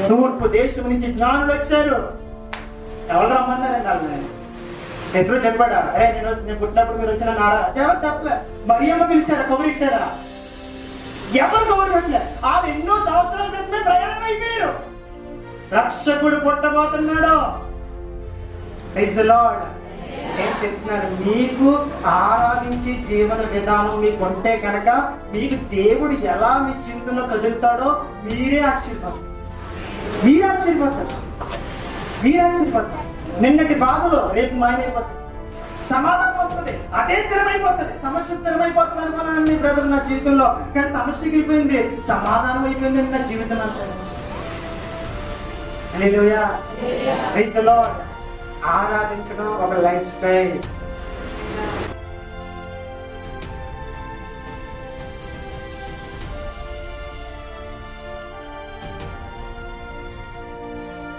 తూర్పు దేశం నుంచి జ్ఞానులు వచ్చారు. ఎవరు రమ్మన్నారండి వాళ్ళు? యెషయా చెప్పాడా, నేను పుట్టినప్పుడు మీరు వచ్చిన నారా? ఎవరు చెప్పలే. మరియమ్మ పిలిచారా? కబురెట్టారా? ఎవరు కబురు పెట్టలే. వాళ్ళు ఎన్నో సంవత్సరాల క్రితమే ప్రయాణం అయిపోయారు. రక్షకుడు పుట్టబోతున్నాడు. Praise the lord. ఏం చెప్తున్నారు? మీకు ఆరాధించే జీవన విధానం మీకు ఉంటే కనుక మీకు దేవుడు ఎలా మీ జీవితంలో కదులుతాడో మీరే ఆశ్చర్యపోతారు. నిన్నటి బాధలో రేపు మాయమైపోతుంది. సమాధానం వస్తుంది, అదే స్థిరమైపోతుంది. సమస్య స్థిరమైపోతుంది అనుకున్నాను మీ బ్రదర్ నా జీవితంలో. కానీ సమస్య అయిపోయింది, సమాధానం అయిపోయింది నా జీవితం అంతా. హల్లెలూయా. Praise the Lord. ఆరాధించడం ఒక లైఫ్ స్టైల్.